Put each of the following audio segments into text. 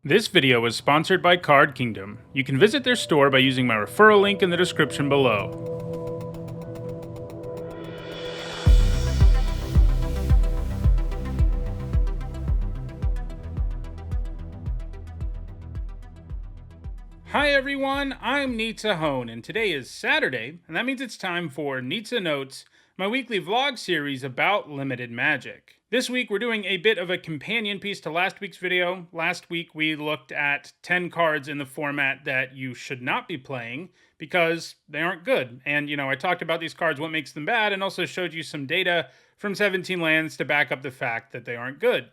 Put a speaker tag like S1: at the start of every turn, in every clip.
S1: This video is sponsored by Card Kingdom. You can visit their store by using my referral link in the description below. Hi everyone, I'm Nizzanotes, and today is Saturday, and that means it's time for Nizzanotes, my weekly vlog series about limited magic. This week we're doing a bit of a companion piece to last week's video. Last week we looked at 10 cards in the format that you should not be playing because they aren't good. And I talked about these cards, what makes them bad, and also showed you some data from 17 lands to back up the fact that they aren't good.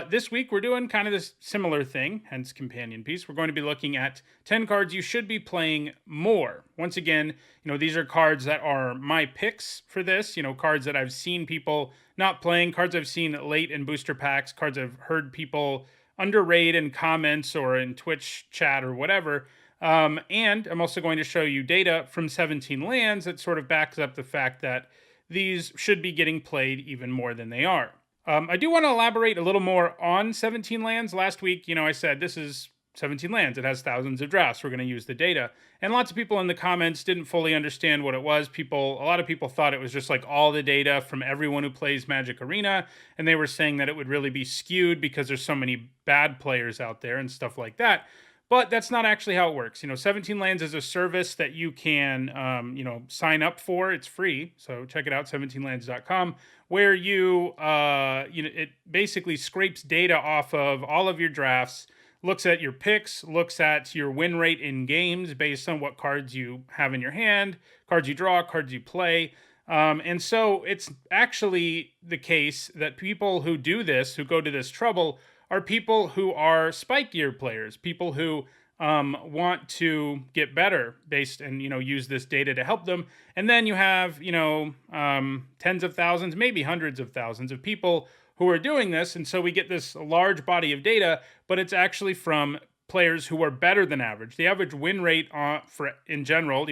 S1: This week, we're doing kind of this similar thing, hence companion piece. We're going to be looking at 10 cards you should be playing more. Once again, these are cards that are my picks for this, cards that I've seen people not playing, cards I've seen late in booster packs, cards I've heard people underrate in comments or in Twitch chat or whatever. And I'm also going to show you data from 17 lands that sort of backs up the fact that these should be getting played even more than they are. I do want to elaborate a little more on 17 lands. Last week, I said this is 17 lands. It has thousands of drafts. We're going to use the data. And lots of people in the comments didn't fully understand what it was. A lot of people thought it was just like all the data from everyone who plays Magic Arena. And they were saying that it would really be skewed because there's so many bad players out there and stuff like that. But that's not actually how it works. 17 Lands is a service that you can, sign up for. It's free, so check it out, 17lands.com, where it basically scrapes data off of all of your drafts, looks at your picks, looks at your win rate in games based on what cards you have in your hand, cards you draw, cards you play. And so it's actually the case that people who do this, who go to this trouble, are people who are spike gear players, people who want to get better based and, use this data to help them. And then you have, tens of thousands, maybe hundreds of thousands of people who are doing this. And so we get this large body of data, but it's actually from players who are better than average. The average win rate in general,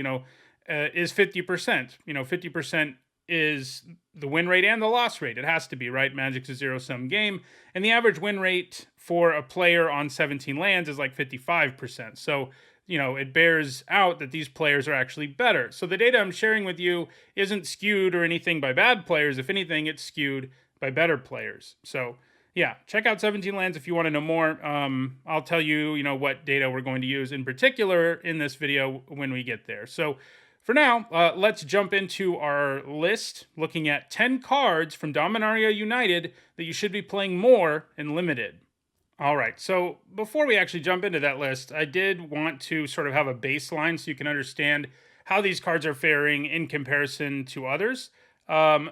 S1: is 50%. 50% is the win rate and the loss rate. It has to be, right? Magic's a zero-sum game. And the average win rate for a player on 17 lands is like 55%. So, it bears out that these players are actually better. So the data I'm sharing with you isn't skewed or anything by bad players. If anything, it's skewed by better players. So, yeah, check out 17 Lands if you want to know more. I'll tell you, what data we're going to use in particular in this video when we get there. So, for now, let's jump into our list, looking at 10 cards from Dominaria United that you should be playing more in Limited. All right, so before we actually jump into that list, I did want to sort of have a baseline so you can understand how these cards are faring in comparison to others. In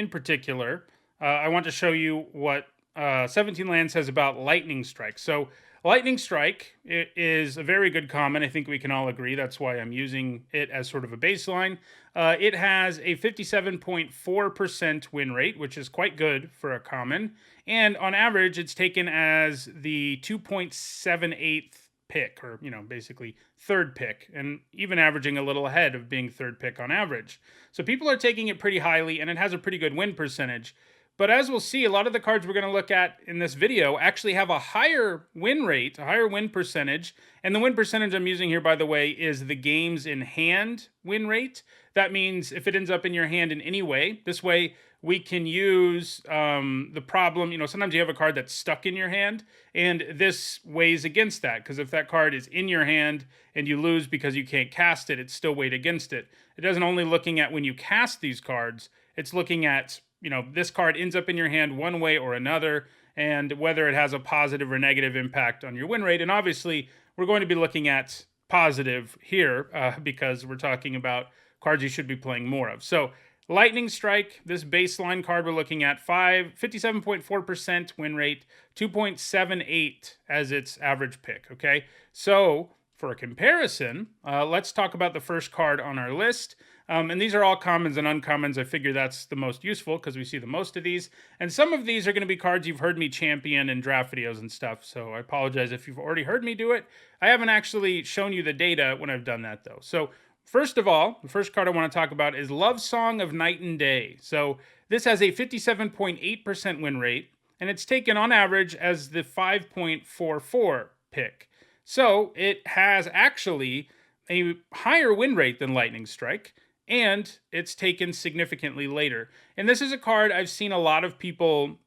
S1: particular, I want to show you what 17 Land says about Lightning Strike. So Lightning Strike is a very good common. I think we can all agree. That's why I'm using it as sort of a baseline. It has a 57.4% win rate, which is quite good for a common. And on average, it's taken as the 2.78th pick, or, basically third pick, and even averaging a little ahead of being third pick on average. So people are taking it pretty highly, and it has a pretty good win percentage. But as we'll see, a lot of the cards we're going to look at in this video actually have a higher win rate, a higher win percentage. And the win percentage I'm using here, by the way, is the games in hand win rate. That means if it ends up in your hand in any way, this way we can use the problem. Sometimes you have a card that's stuck in your hand, and this weighs against that. Because if that card is in your hand and you lose because you can't cast it, it's still weighed against it. It isn't only looking at when you cast these cards, it's looking at this card ends up in your hand one way or another, and whether it has a positive or negative impact on your win rate. And obviously, we're going to be looking at positive here because we're talking about cards you should be playing more of. So, Lightning Strike, this baseline card we're looking at, 57.4% win rate, 2.78 as its average pick, okay? So, for a comparison, let's talk about the first card on our list. And these are all commons and uncommons. I figure that's the most useful because we see the most of these. And some of these are going to be cards you've heard me champion in draft videos and stuff. So I apologize if you've already heard me do it. I haven't actually shown you the data when I've done that, though. So first of all, the first card I want to talk about is Love Song of Night and Day. So this has a 57.8% win rate. and it's taken on average as the 5.44 pick. So it has actually a higher win rate than Lightning Strike, and it's taken significantly later. And this is a card I've seen a lot of people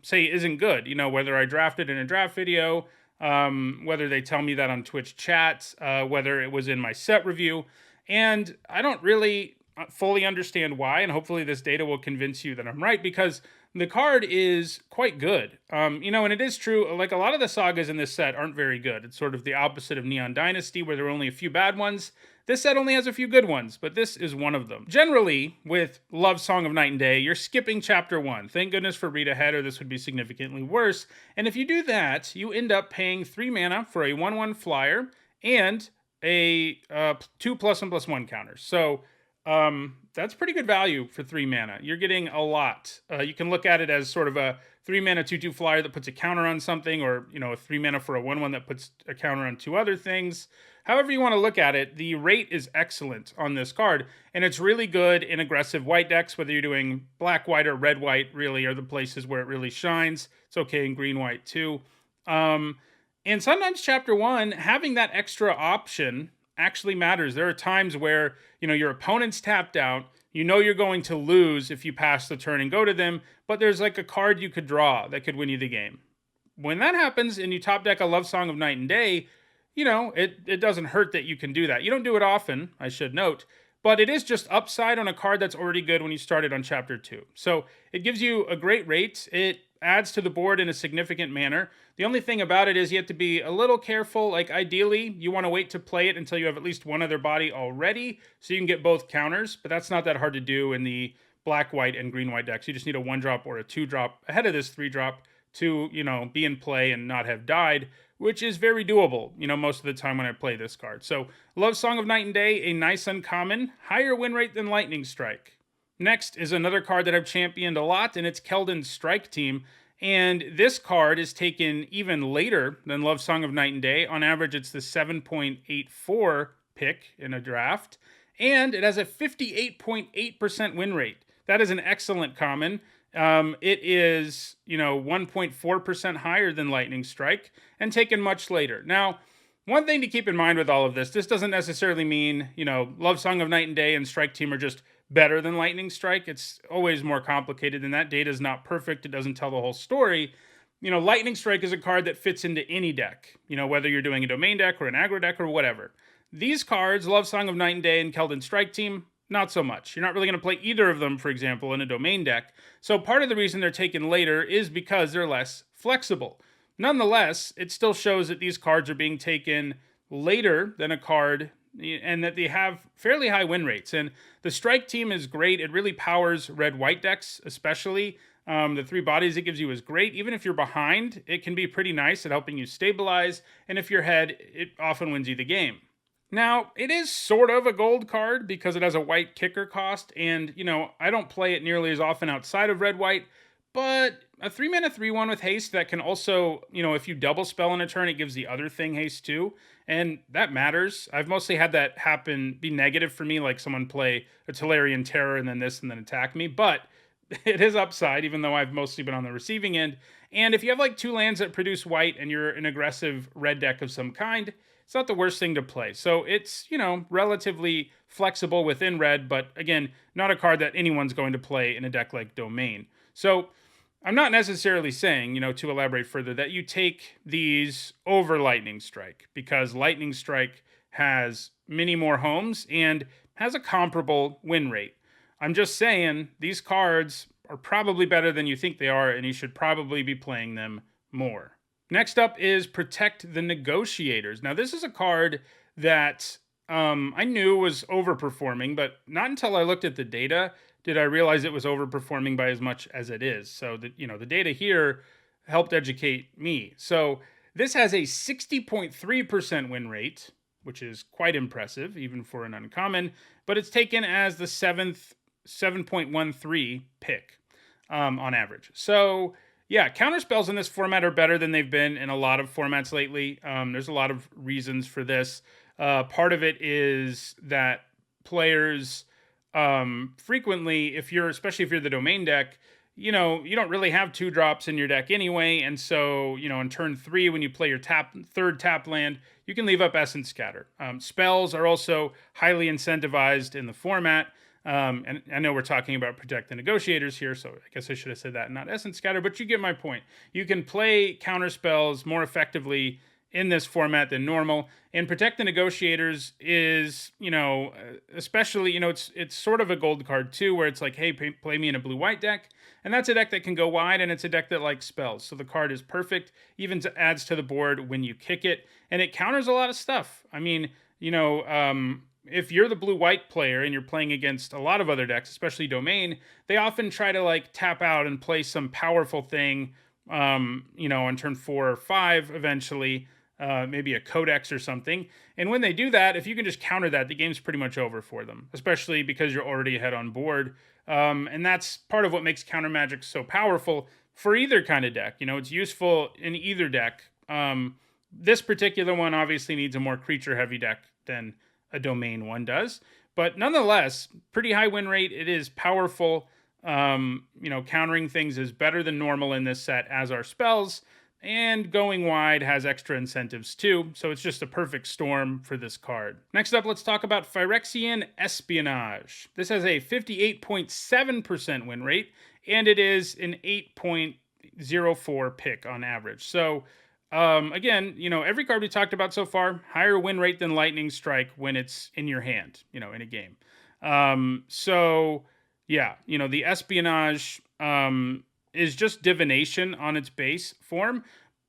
S1: say isn't good. You know, whether I drafted in a draft video, whether they tell me that on Twitch chats, whether it was in my set review. And I don't really fully understand why, and hopefully this data will convince you that I'm right, because the card is quite good. You know, and it is true, like a lot of the sagas in this set aren't very good. It's sort of the opposite of Neon Dynasty, where there are only a few bad ones. This set only has a few good ones, but this is one of them. Generally, with Love Song of Night and Day, you're skipping chapter 1. Thank goodness for Read Ahead, or this would be significantly worse. And if you do that, you end up paying 3 mana for a 1/1 flyer and a 2 +1/+1 counters. So that's pretty good value for 3 mana. You're getting a lot. You can look at it as sort of a 3 mana 2/2 flyer that puts a counter on something, or, you know, a 3 mana for a 1/1 that puts a counter on 2 other things. However you want to look at it, the rate is excellent on this card, and it's really good in aggressive white decks, whether you're doing black-white or red-white, really are the places where it really shines. It's okay in green-white too. And sometimes chapter 1, having that extra option actually matters. There are times where, you know, your opponent's tapped out, you know you're going to lose if you pass the turn and go to them, but there's like a card you could draw that could win you the game. When that happens and you top deck a Love Song of Night and Day, you know, it doesn't hurt that you can do that. You don't do it often, I should note, but it is just upside on a card that's already good when you started on chapter 2. So it gives you a great rate. It adds to the board in a significant manner. The only thing about it is you have to be a little careful. Like, ideally, you want to wait to play it until you have at least one other body already, so you can get both counters, but that's not that hard to do in the black, white, and green, white decks. You just need a 1-drop or a 2-drop ahead of this 3-drop to, you know, be in play and not have died, which is very doable, you know, most of the time when I play this card. So, Love Song of Night and Day, a nice uncommon, higher win rate than Lightning Strike. Next is another card that I've championed a lot, and it's Keldon's Strike Team. And this card is taken even later than Love Song of Night and Day. On average, it's the 7.84 pick in a draft. And it has a 58.8% win rate. That is an excellent common. It is, you know, 1.4% higher than Lightning Strike and taken much later. Now, one thing to keep in mind with all of this doesn't necessarily mean, you know, Love Song of Night and Day and Strike Team are just better than Lightning Strike. It's always more complicated than that. Data is not perfect. It doesn't tell the whole story. You know, Lightning Strike is a card that fits into any deck, you know, whether you're doing a domain deck or an aggro deck or whatever. These cards, Love Song of Night and Day and Keldon's Strike Team, not so much. You're not really going to play either of them, for example, in a domain deck. So part of the reason they're taken later is because they're less flexible. Nonetheless, it still shows that these cards are being taken later than a card, and that they have fairly high win rates. And the Strike Team is great. It really powers red-white decks, especially. The 3 bodies it gives you is great. Even if you're behind, it can be pretty nice at helping you stabilize. And if you're ahead, it often wins you the game. Now, it is sort of a gold card because it has a white kicker cost. And, you know, I don't play it nearly as often outside of red-white. But a 3 mana 3/1 with haste that can also, you know, if you double spell in a turn, it gives the other thing haste too. And that matters. I've mostly had that happen, be negative for me, like someone play a Tolarian Terror and then this and then attack me. But it is upside, even though I've mostly been on the receiving end. And if you have like 2 lands that produce white and you're an aggressive red deck of some kind, it's not the worst thing to play. So it's, you know, relatively flexible within red, but again, not a card that anyone's going to play in a deck like Domain. So I'm not necessarily saying, you know, to elaborate further, that you take these over Lightning Strike, because Lightning Strike has many more homes and has a comparable win rate. I'm just saying these cards are probably better than you think they are, and you should probably be playing them more. Next up is Protect the Negotiators. Now, this is a card that I knew was overperforming, but not until I looked at the data did I realize it was overperforming by as much as it is. So the data here helped educate me. So this has a 60.3% win rate, which is quite impressive, even for an uncommon, but it's taken as the 7.13 pick on average. So yeah, counterspells in this format are better than they've been in a lot of formats lately. There's a lot of reasons for this. Part of it is that players frequently, especially if you're the domain deck, you don't really have 2 drops in your deck anyway. And so, on turn 3, when you play your third tap land, you can leave up Essence Scatter. Spells are also highly incentivized in the format. And I know we're talking about Protect the Negotiators here, so I guess I should have said that, not Essence Scatter, but you get my point. You can play counter spells more effectively in this format than normal. And Protect the Negotiators is, especially, it's sort of a gold card too, where it's like, hey, play me in a blue-white deck. And that's a deck that can go wide, and it's a deck that likes spells. So the card is perfect, even adds to the board when you kick it. And it counters a lot of stuff. I mean, if you're the blue-white player and you're playing against a lot of other decks, especially Domain, they often try to like tap out and play some powerful thing, on turn 4 or 5 eventually, maybe a Codex or something. And when they do that, if you can just counter that, the game's pretty much over for them, especially because you're already ahead on board. And that's part of what makes counter magic so powerful for either kind of deck. It's useful in either deck. This particular one obviously needs a more creature-heavy deck than a Domain one does. But nonetheless, pretty high win rate. It is powerful. Countering things is better than normal in this set, as are spells. And going wide has extra incentives too, so it's just a perfect storm for this card. Next up, let's talk about Phyrexian Espionage. This has a 58.7% win rate, and it is an 8.04 pick on average. So, again, every card we talked about so far, higher win rate than Lightning Strike when it's in your hand, in a game. The Espionage, is just divination on its base form.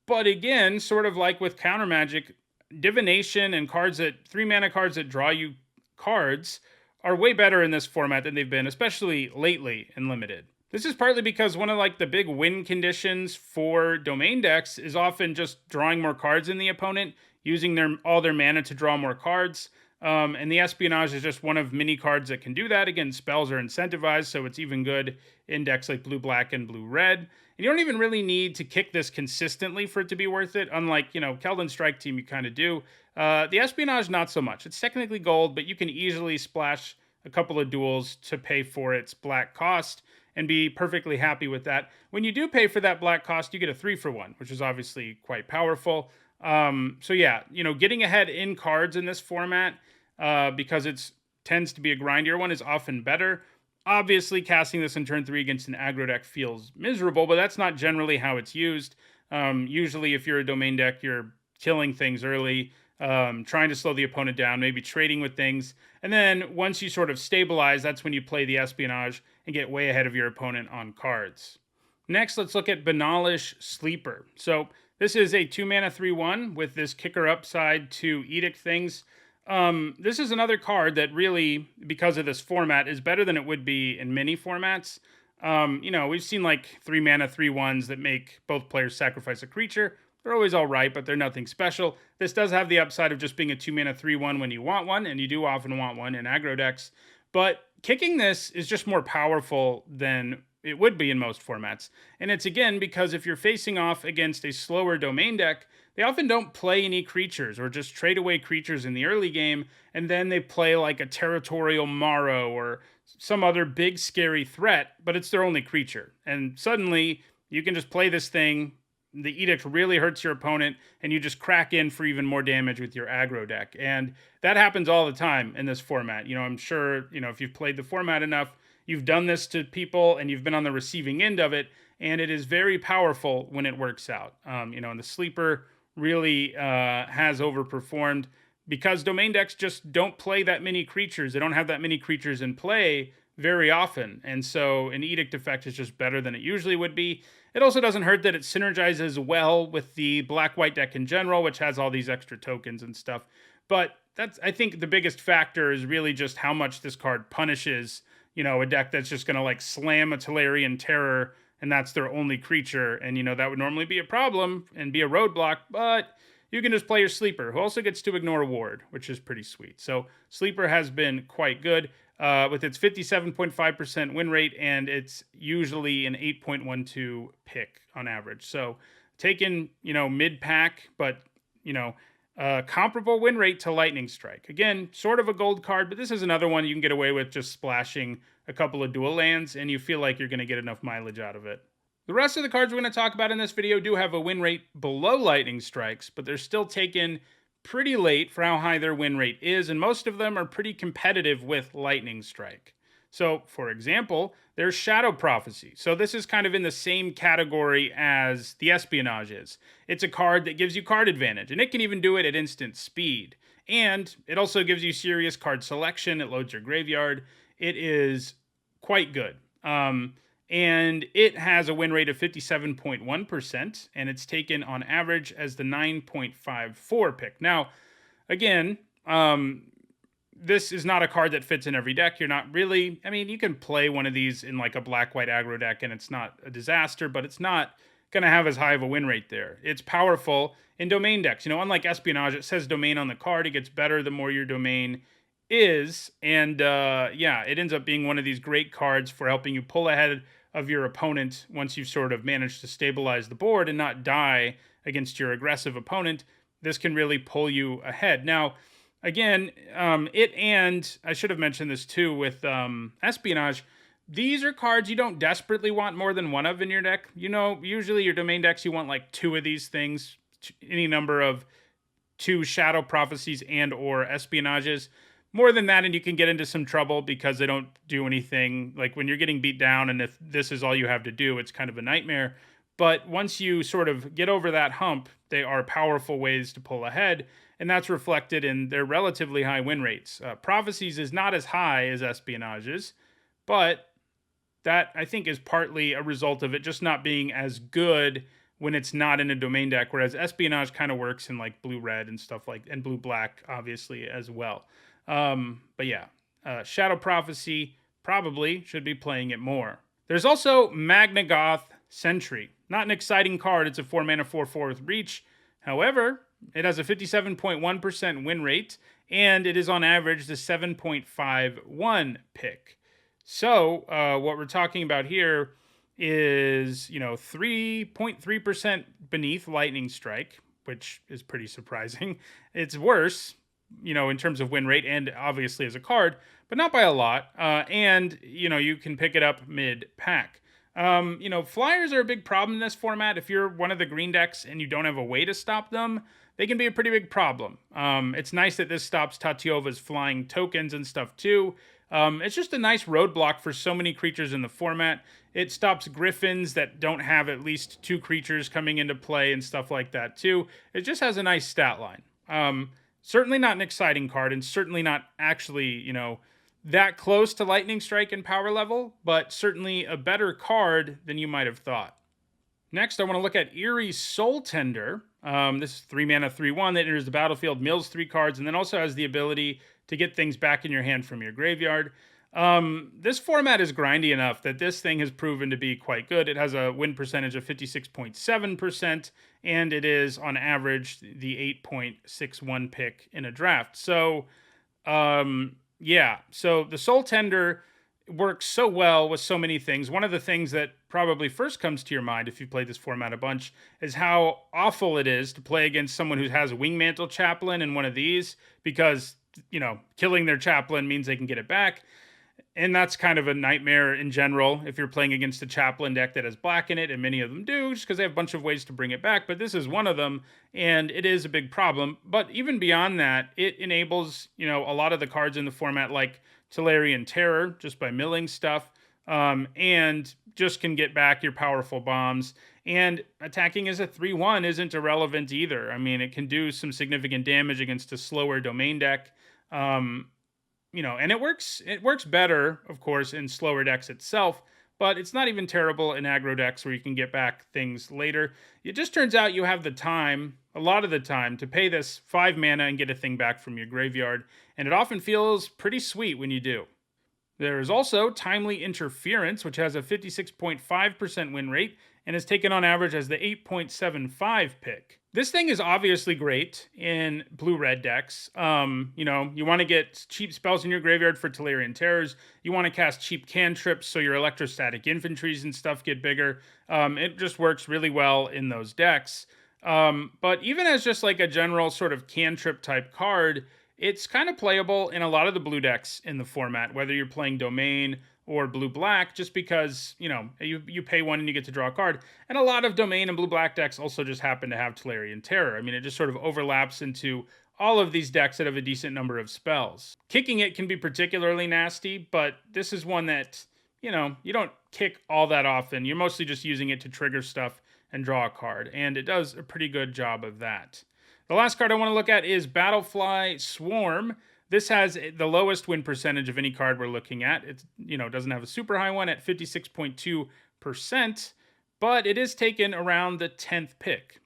S1: But again, sort of like with counter magic, divination and 3-mana cards that draw you cards are way better in this format than they've been, especially lately in Limited. This is partly because one of like the big win conditions for Domain decks is often just drawing more cards in the opponent, using all their mana to draw more cards. And the Espionage is just one of many cards that can do that. Again, spells are incentivized, so it's even good in decks like blue-black and blue-red. And you don't even really need to kick this consistently for it to be worth it. Unlike, Keldon Strike Team, you kind of do. The Espionage, not so much. It's technically gold, but you can easily splash a couple of duels to pay for its black cost and be perfectly happy with that. When you do pay for that black cost, you get a 3-for-1, which is obviously quite powerful. Getting ahead in cards in this format, because it tends to be a grindier one, is often better. Obviously, casting this in turn 3 against an aggro deck feels miserable, but that's not generally how it's used. Usually, if you're a Domain deck, you're killing things early, trying to slow the opponent down, maybe trading with things. And then once you sort of stabilize, that's when you play the Espionage and get way ahead of your opponent on cards. Next, let's look at Benalish Sleeper. So this is a 2-mana 3/1 with this kicker upside to Edict things. This is another card that really, because of this format, is better than it would be in many formats. We've seen like 3-mana 3/1s that make both players sacrifice a creature. They're always all right, but they're nothing special. This does have the upside of just being a 2-mana 3/1 when you want one, and you do often want one in aggro decks. But kicking this is just more powerful than it would be in most formats. And it's again because if you're facing off against a slower Domain deck, they often don't play any creatures or just trade away creatures in the early game, and then they play like a Territorial Morrow or some other big scary threat, but it's their only creature. And suddenly you can just play this thing, the Edict really hurts your opponent, and you just crack in for even more damage with your aggro deck. And that happens all the time in this format. I'm sure, if you've played the format enough, you've done this to people and you've been on the receiving end of it, and it is very powerful when it works out. And the Sleeper really has overperformed because Domain decks just don't play that many creatures. They don't have that many creatures in play very often. And so an Edict effect is just better than it usually would be. It also doesn't hurt that it synergizes well with the black-white deck in general, which has all these extra tokens and stuff. But I think the biggest factor is really just how much this card punishes, a deck that's just going to like slam a Tolarian Terror, and that's their only creature. And, that would normally be a problem and be a roadblock, but you can just play your Sleeper, who also gets to ignore Ward, which is pretty sweet. So Sleeper has been quite good with its 57.5% win rate, and it's usually an 8.12 pick on average. So taken, mid-pack, but, comparable win rate to Lightning Strike. Again, sort of a gold card, but this is another one you can get away with just splashing a couple of dual lands, and you feel like you're going to get enough mileage out of it. The rest of the cards we're going to talk about in this video do have a win rate below Lightning Strikes, but they're still taken pretty late for how high their win rate is, and most of them are pretty competitive with Lightning Strike. So, for example, there's Shadow Prophecy. So this is kind of in the same category as the Espionage is. It's a card that gives you card advantage, and it can even do it at instant speed. And it also gives you serious card selection. It loads your graveyard. It is quite good. And it has a win rate of 57.1%, and it's taken on average as the 9.54 pick. Now, again, this is not a card that fits in every deck. You're not really, I mean, you can play one of these in like a black-white aggro deck and it's not a disaster, but it's not going to have as high of a win rate there. It's powerful in domain decks. You know, unlike Espionage, it says domain on the card. It gets better the more your domain is. And yeah, it ends up being one of these great cards for helping you pull ahead of your opponent once you've sort of managed to stabilize the board and not die against your aggressive opponent. This can really pull you ahead. Now, again, and I should have mentioned this too with Espionage, these are cards you don't desperately want more than one of in your deck. You know, usually your domain decks, you want like two of these things, any number of 2 Shadow Prophecies and or Espionages. More than that, and you can get into some trouble because they don't do anything. Like when you're getting beat down, and if this is all you have to do, it's kind of a nightmare. But once you sort of get over that hump, they are powerful ways to pull ahead, and that's reflected in their relatively high win rates. Prophecies is not as high as Espionage's, but that, I think, is partly a result of it just not being as good when it's not in a domain deck, whereas Espionage kind of works in like blue-red and stuff like, and blue-black, obviously, as well. But yeah, Shadow Prophecy probably should be playing it more. There's also Magnagoth Sentry. Not an exciting card. It's a 4-mana 4/4 with reach. However, it has a 57.1% win rate, and it is on average the 7.51 pick. So what we're talking about here is, you know, 3.3% beneath Lightning Strike, which is pretty surprising. It's worse, you know, in terms of win rate and obviously as a card, but not by a lot. And, you know, you can pick it up mid-pack. You know, flyers are a big problem in this format. If you're one of the green decks and you don't have a way to stop them, they can be a pretty big problem. It's nice that this stops Tatiova's flying tokens and stuff too. It's just a nice roadblock for so many creatures in the format. It stops griffins that don't have at least 2 creatures coming into play and stuff like that too. It just has a nice stat line. Certainly not an exciting card, and certainly not actually, you know, that close to Lightning Strike and power level, but certainly a better card than you might have thought. Next, I want to look at Eerie Soul Tender. This is 3-mana 3/1 that enters the battlefield, mills 3 cards, and then also has the ability to get things back in your hand from your graveyard. This format is grindy enough that this thing has proven to be quite good. It has a win percentage of 56.7%, and it is on average the 8.61 pick in a draft. So, yeah, so the Soul Tender works so well with so many things. One of the things that probably first comes to your mind if you play this format a bunch is how awful it is to play against someone who has a Wingmantle Chaplain in one of these, because, you know, killing their Chaplain means they can get it back. And that's kind of a nightmare in general if you're playing against a Chaplain deck that has black in it, and many of them do, just because they have a bunch of ways to bring it back. But this is one of them, and it is a big problem. But even beyond that, it enables, you know, a lot of the cards in the format, like Tolarian Terror, just by milling stuff, and just can get back your powerful bombs. And attacking as a 3/1 isn't irrelevant either. I mean, it can do some significant damage against a slower domain deck. You know, and it works better, of course, in slower decks itself, but it's not even terrible in aggro decks where you can get back things later. It just turns out you have the time, a lot of the time, to pay this 5 mana and get a thing back from your graveyard, and it often feels pretty sweet when you do. There is also Timely Interference, which has a 56.5% win rate, and is taken on average as the 8.75 pick. This thing is obviously great in blue-red decks. You know, you want to get cheap spells in your graveyard for Tolarian Terrors. You want to cast cheap cantrips so your electrostatic infantries and stuff get bigger. It just works really well in those decks. But even as just like a general sort of cantrip type card, it's kind of playable in a lot of the blue decks in the format, whether you're playing Domain or blue black, just because, you pay one and you get to draw a card. And a lot of Domain and blue black decks also just happen to have Tolarian Terror. I mean, it just sort of overlaps into all of these decks that have a decent number of spells. Kicking it can be particularly nasty, but this is one that, you don't kick all that often. You're mostly just using it to trigger stuff and draw a card, and it does a pretty good job of that. The last card I want to look at is Battlefly Swarm. This has the lowest win percentage of any card we're looking at. It doesn't have a super high one at 56.2%, but it is taken around the 10th pick.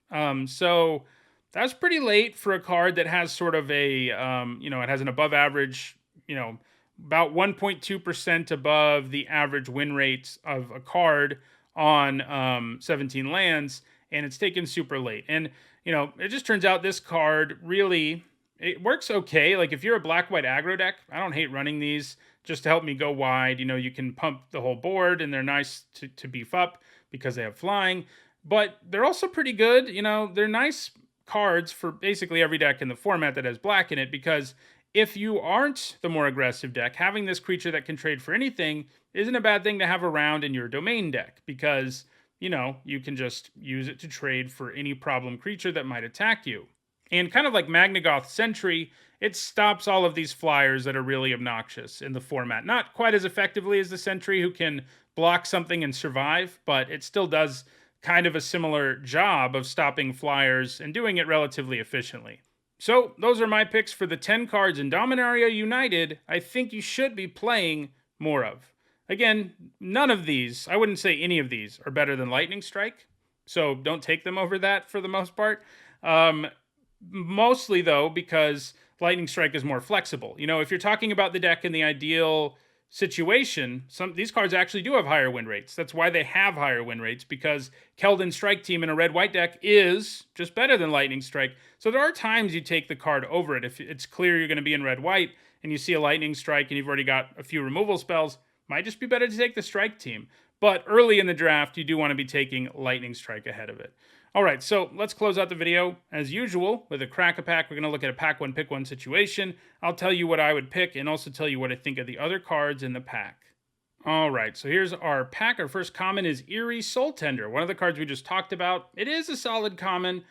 S1: So that's pretty late for a card that has sort of a, it has an above average, about 1.2% above the average win rate of a card on 17 lands, and it's taken super late. And, it just turns out this card really, it works okay. Like if you're a black-white aggro deck, I don't hate running these just to help me go wide. You can pump the whole board, and they're nice to beef up because they have flying. But they're also pretty good. They're nice cards for basically every deck in the format that has black in it, because if you aren't the more aggressive deck, having this creature that can trade for anything isn't a bad thing to have around in your Domain deck, because, you can just use it to trade for any problem creature that might attack you. And kind of like Magnagoth Sentry, it stops all of these flyers that are really obnoxious in the format. Not quite as effectively as the Sentry, who can block something and survive, but it still does kind of a similar job of stopping flyers and doing it relatively efficiently. So those are my picks for the 10 cards in Dominaria United I think you should be playing more of. Again, none of these, I wouldn't say any of these, are better than Lightning Strike, so don't take them over that for the most part. Mostly, though, because Lightning Strike is more flexible. If you're talking about the deck in the ideal situation, these cards actually do have higher win rates. That's why they have higher win rates, because Keldon Strike Team in a red-white deck is just better than Lightning Strike. So there are times you take the card over it. If it's clear you're going to be in red-white and you see a Lightning Strike and you've already got a few removal spells, might just be better to take the Strike Team. But early in the draft, you do want to be taking Lightning Strike ahead of it. All right, so let's close out the video, as usual, with a Crack-a-Pack. We're going to look at a pack one, pick one situation. I'll tell you what I would pick, and also tell you what I think of the other cards in the pack. All right, so here's our pack. Our first common is Eerie Soul Tender, one of the cards we just talked about. It is a solid common.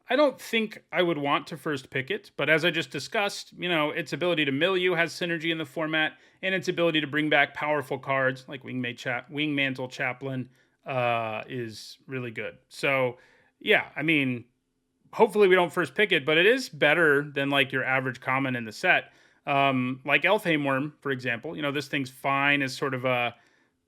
S1: I don't think I would want to first pick it, but as I just discussed, its ability to mill you has synergy in the format, and its ability to bring back powerful cards like Wingmantle Chaplain is really good. So, yeah, I mean, hopefully we don't first pick it, but it is better than like your average common in the set. Like Elfhame Worm, for example, this thing's fine as sort of a,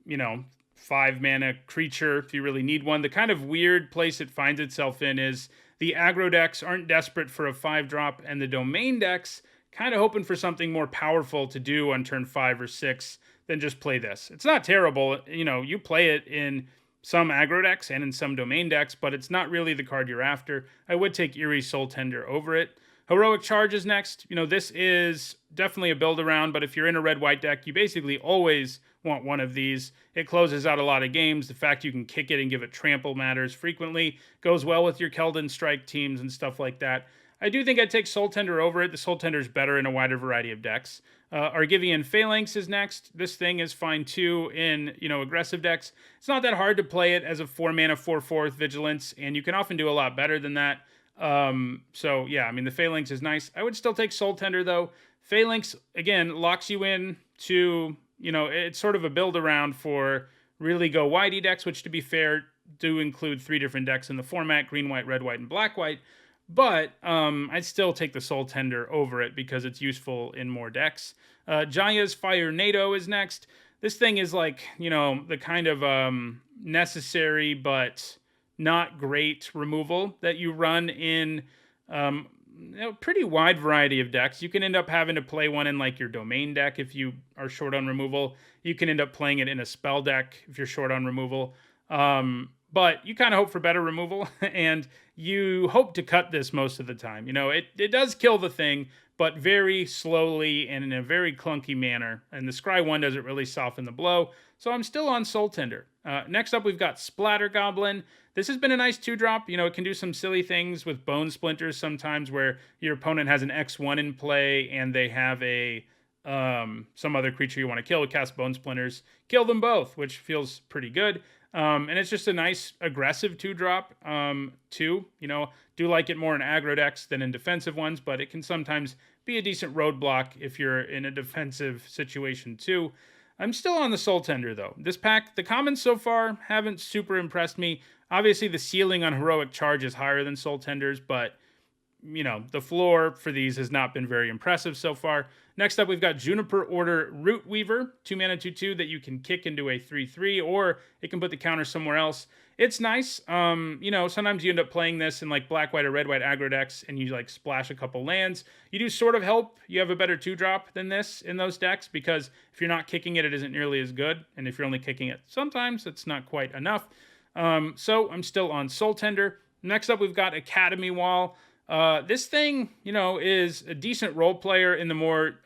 S1: 5-mana creature if you really need one. The kind of weird place it finds itself in is the aggro decks aren't desperate for a 5-drop, and the Domain decks kind of hoping for something more powerful to do on turn 5 or 6 than just play this. It's not terrible. You play it in some aggro decks and in some Domain decks, but it's not really the card you're after. I would take Eerie Soul Tender over it. Heroic Charge is next. This is definitely a build around, but if you're in a red-white deck, you basically always want one of these. It closes out a lot of games. The fact you can kick it and give it trample matters frequently. Goes well with your Keldon Strike teams and stuff like that. I do think I'd take Soul Tender over it. The Soul Tender is better in a wider variety of decks. Argivian Phalanx is next. This thing is fine too in, aggressive decks. It's not that hard to play it as a 4-mana 4/4 Vigilance, and you can often do a lot better than that. So yeah, I mean, the Phalanx is nice. I would still take Soul Tender though. Phalanx, again, locks you in to, it's sort of a build around for really go widey decks, which to be fair, do include 3 different decks in the format: green, white, red, white, and black, white. But I'd still take the Soul Tender over it because it's useful in more decks. Jaya's Fire NATO is next. This thing is like, the kind of necessary but not great removal that you run in pretty wide variety of decks. You can end up having to play one in like your Domain deck if you are short on removal. You can end up playing it in a spell deck if you're short on removal. But you kind of hope for better removal, and you hope to cut this most of the time. It does kill the thing, but very slowly and in a very clunky manner. And the Scry 1 doesn't really soften the blow, so I'm still on Soul Tender. Next up, we've got Splatter Goblin. This has been a nice 2-drop. You know, it can do some silly things with Bone Splinters sometimes where your opponent has an X1 in play and they have a some other creature you want to kill, cast Bone Splinters, kill them both, which feels pretty good. And it's just a nice aggressive 2-drop, too. You know, do like it more in aggro decks than in defensive ones, but it can sometimes be a decent roadblock if you're in a defensive situation, too. I'm still on the Soul Tender, though. This pack, the commons so far haven't super impressed me. Obviously, the ceiling on Heroic Charge is higher than Soul Tenders, but you know, the floor for these has not been very impressive so far. Next up, we've got Juniper Order Root Weaver, 2-mana 2/2 that you can kick into a 3/3, or it can put the counter somewhere else. It's nice. You know, sometimes you end up playing this in like black, white, or red, white aggro decks, and you like splash a couple lands. You do sort of help. You have a better 2-drop than this in those decks, because if you're not kicking it, it isn't nearly as good. And if you're only kicking it sometimes, it's not quite enough. So I'm still on Soul Tender. Next up, we've got Academy Wall. This thing, you know, is a decent role player in the more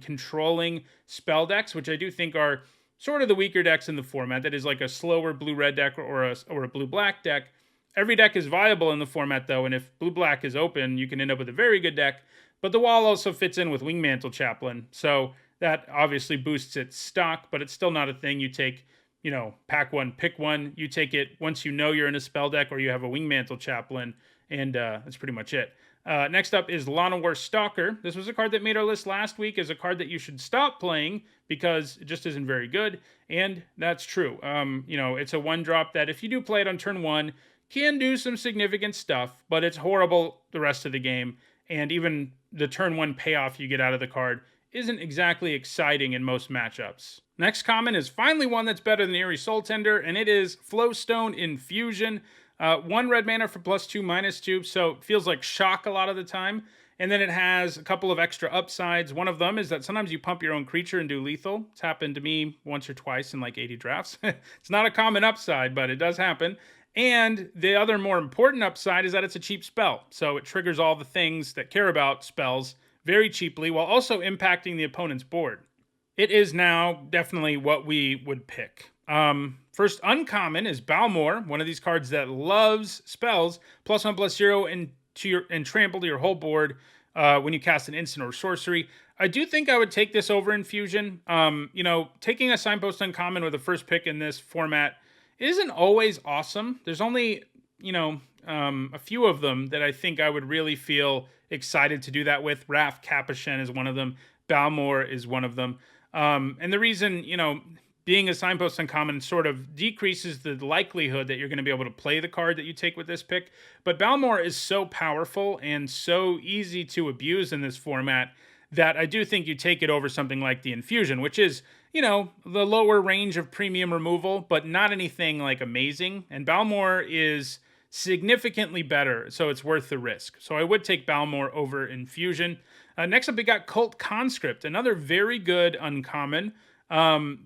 S1: controlling spell decks, which I do think are sort of the weaker decks in the format. That is like a slower blue-red deck or a blue-black deck. Every deck is viable in the format, though, and if blue-black is open, you can end up with a very good deck. But the wall also fits in with Wingmantle Chaplain, so that obviously boosts its stock, but it's still not a thing you take, you know, pack one, pick one. You take it once you know you're in a spell deck or you have a Wingmantle Chaplain, and that's pretty much it. Next up is Llanowar Stalker. This was a card that made our list last week as a card that you should stop playing because it just isn't very good, and that's true. You know, it's a 1-drop that if you do play it on turn 1, can do some significant stuff, but it's horrible the rest of the game, and even the turn 1 payoff you get out of the card isn't exactly exciting in most matchups. Next common is finally one that's better than Eerie Soul Tender, and it is Flowstone Infusion. 1 red mana for +2/-2, so it feels like shock a lot of the time. And then it has a couple of extra upsides. One of them is that sometimes you pump your own creature and do lethal. It's happened to me once or twice in like 80 drafts. It's not a common upside, but it does happen. And the other more important upside is that it's a cheap spell. So it triggers all the things that care about spells very cheaply while also impacting the opponent's board. It is now definitely what we would pick. First uncommon is Balmor, one of these cards that loves spells, +1/+0 and trample to your whole board when you cast an instant or sorcery. I do think I would take this over Infusion. You know, taking a Signpost uncommon with the first pick in this format isn't always awesome. There's only, you know, a few of them that I think I would really feel excited to do that with. Wrath Capuchin is one of them. Balmor is one of them. And the reason, you know, being a Signpost uncommon sort of decreases the likelihood that you're going to be able to play the card that you take with this pick. But Balmor is so powerful and so easy to abuse in this format that I do think you take it over something like the Infusion, which is, you know, the lower range of premium removal, but not anything like amazing. And Balmor is significantly better, so it's worth the risk. So I would take Balmor over Infusion. Next up, we got Cult Conscript, another very good uncommon.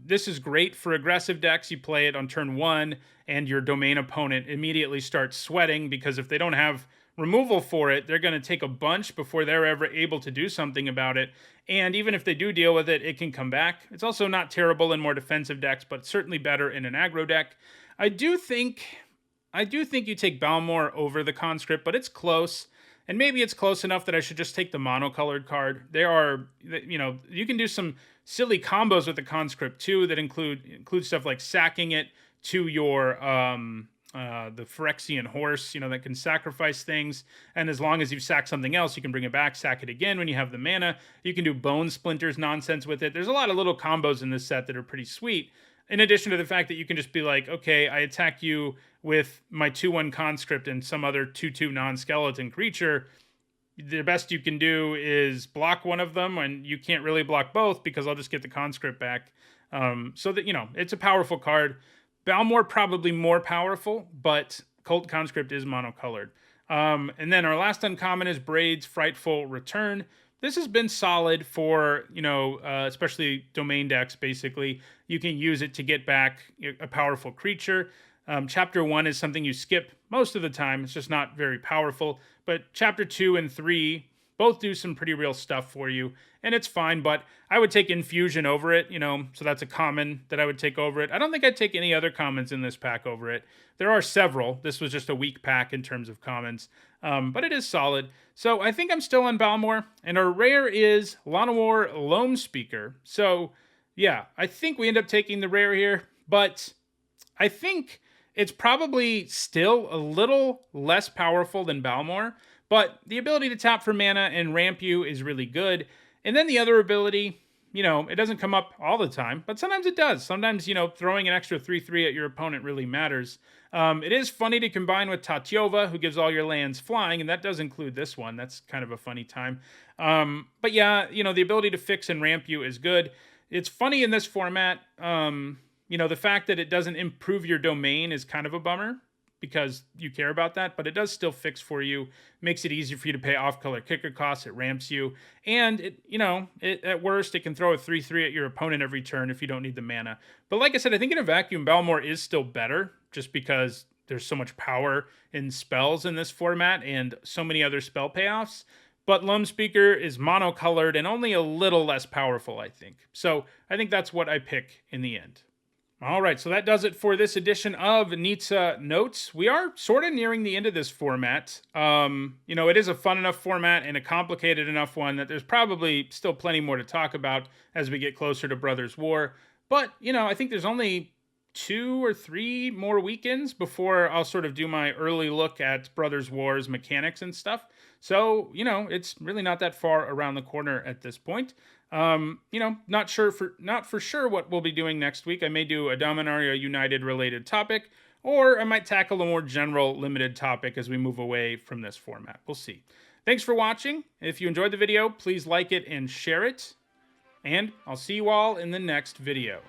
S1: This is great for aggressive decks. You play it on turn 1 and your domain opponent immediately starts sweating because if they don't have removal for it, they're going to take a bunch before they're ever able to do something about it. And even if they do deal with it, it can come back. It's also not terrible in more defensive decks, but certainly better in an aggro deck. I do think you take Balmor over the Conscript, but it's close. And maybe it's close enough that I should just take the monocolored card. There are, you know, you can do some silly combos with the Conscript too that include stuff like sacking it to your the Phyrexian horse, you know, that can sacrifice things. And as long as you've sacked something else, you can bring it back, sack it again when you have the mana. You can do Bone Splinters nonsense with it. There's a lot of little combos in this set that are pretty sweet. In addition to the fact that you can just be like, okay, I attack you with my 2/1 Conscript and some other 2/2 non-skeleton creature. The best you can do is block one of them, and you can't really block both because I'll just get the Conscript back. So that, you know, it's a powerful card. Balmor probably more powerful, but Cult Conscript is monocolored. And then our last uncommon is Braid's Frightful Return. This has been solid for, you know, especially domain decks, basically. You can use it to get back a powerful creature. Chapter 1 is something you skip most of the time. It's just not very powerful. But Chapter 2 and 3 both do some pretty real stuff for you, and it's fine, but I would take Infusion over it, so that's a common that I would take over it. I don't think I'd take any other commons in this pack over it. There are several. This was just a weak pack in terms of commons, but it is solid. So I think I'm still on Balmor, and our rare is Llanowar Loam Speaker. So yeah, I think we end up taking the rare here, but I think it's probably still a little less powerful than Balmor, but the ability to tap for mana and ramp you is really good. And then the other ability, it doesn't come up all the time, but sometimes it does. Sometimes, throwing an extra 3/3 at your opponent really matters. It is funny to combine with Tatyova, who gives all your lands flying, and that does include this one. That's kind of a funny time. But yeah, the ability to fix and ramp you is good. It's funny in this format, the fact that it doesn't improve your domain is kind of a bummer because you care about that, but it does still fix for you, makes it easier for you to pay off-color kicker costs, it ramps you, and at worst, it can throw a 3/3 at your opponent every turn if you don't need the mana. But like I said, I think in a vacuum, Balmor is still better, just because there's so much power in spells in this format and so many other spell payoffs. But Loam Speaker is monocolored and only a little less powerful, I think. So I think that's what I pick in the end. All right, so that does it for this edition of Nizzanotes. We are sort of nearing the end of this format. It is a fun enough format and a complicated enough one that there's probably still plenty more to talk about as we get closer to Brothers War. But, I think there's only 2 or 3 more weekends before I'll sort of do my early look at Brothers War's mechanics and stuff. So, it's really not that far around the corner at this point. Not for sure what we'll be doing next week. I may do a Dominaria United related topic, or I might tackle a more general limited topic as we move away from this format. We'll see. Thanks for watching. If you enjoyed the video, please like it and share it. And I'll see you all in the next video.